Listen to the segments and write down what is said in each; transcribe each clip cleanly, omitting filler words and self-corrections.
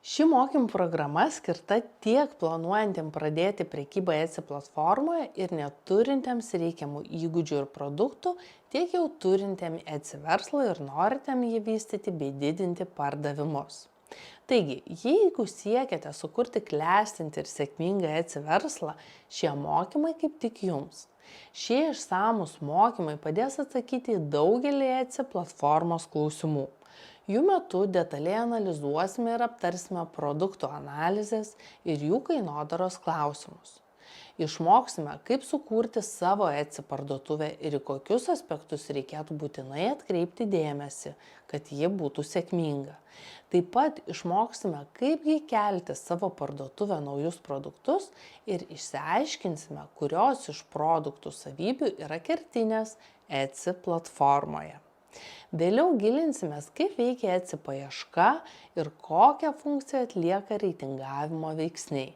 Ši mokymų programa skirta tiek planuojantiems pradėti prekybą Etsy platformoje ir neturintiems reikiamų įgūdžių ir produktų, tiek jau turintiems Etsy verslą ir norintiems jį vystyti bei didinti pardavimus. Taigi, jeigu siekiate sukurti klestintį ir sėkmingą Etsy verslą, šie mokymai kaip tik jums. Šie išsamūs mokymai padės atsakyti į daugelį Etsy platformos klausimų. Jų metu detaliai analizuosime ir aptarsime produktų analizės ir jų kainodaros klausimus. Išmoksime, kaip sukurti savo Etsy parduotuvę ir į kokius aspektus reikėtų būtinai atkreipti dėmesį, kad ji būtų sėkminga. Taip pat išmoksime, kaipgi kelti savo parduotuvę naujus produktus ir išsiaiškinsime, kurios iš produktų savybių yra kertinės Etsy platformoje. Vėliau gilinsimės, kaip veikia Etsy paieška ir kokią funkciją atlieka reitingavimo veiksniai.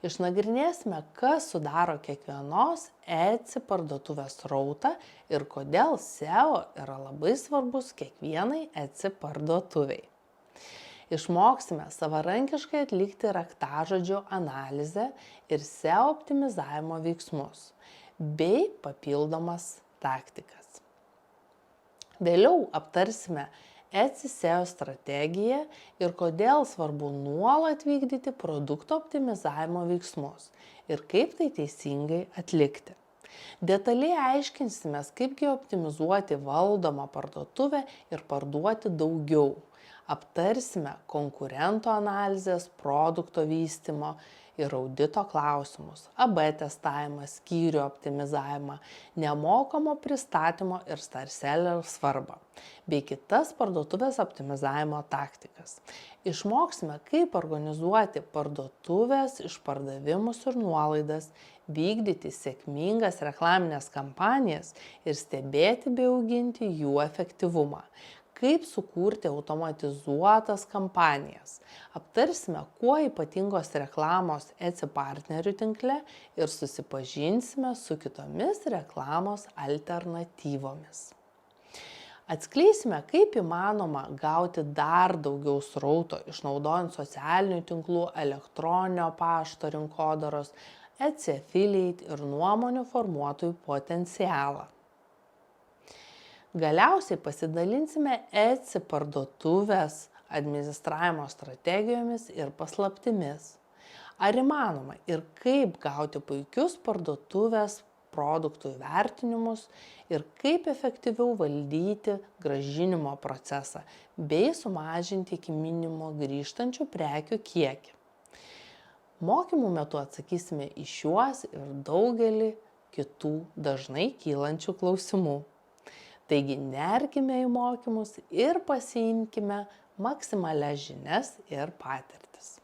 Išnagrinėsime, kas sudaro kiekvienos Etsy parduotuvės srautą ir kodėl SEO yra labai svarbus kiekvienai Etsy parduotuviai. Išmoksime savarankiškai atlikti raktažodžių analizę ir SEO optimizavimo veiksmus, bei papildomas taktikas. Vėliau aptarsime Etsy SEO strategiją ir kodėl svarbu nuolat vykdyti produkto optimizavimo veiksmus ir kaip tai teisingai atlikti. Detaliai aiškinsimės, kaipgi optimizuoti valdomą parduotuvę ir parduoti daugiau. Aptarsime konkurentų analizės, produkto vystymo ir audito klausimus, AB testavimą, skyrių optimizavimą, nemokamo pristatymo ir star seller svarbą, bei kitas parduotuvės optimizavimo taktikas. Išmoksime, kaip organizuoti parduotuvės išpardavimus ir nuolaidas, vykdyti sėkmingas reklaminės kampanijas ir stebėti bei auginti jų efektyvumą. Kaip sukurti automatizuotas kampanijas. Aptarsime, kuo ypatingos reklamos Etsy partnerių tinkle ir susipažinsime su kitomis reklamos alternatyvomis. Atskleisime, kaip įmanoma gauti dar daugiau srauto, išnaudojant socialinių tinklų, elektroninio pašto rinkodaros, Etsy affiliate ir nuomonių formuotojų potencialą. Galiausiai pasidalinsime Etsy parduotuvės administravimo strategijomis ir paslaptimis. Ar įmanoma ir kaip gauti puikius parduotuvės produktų įvertinimus ir kaip efektyviau valdyti grąžinimo procesą bei sumažinti iki minimumo grįžtančių prekių kiekį. Mokymų metu atsakysime į šiuos ir daugelį kitų dažnai kylančių klausimų. Taigi nerkime į mokymus ir pasiimkime maksimalias žinias ir patirtis.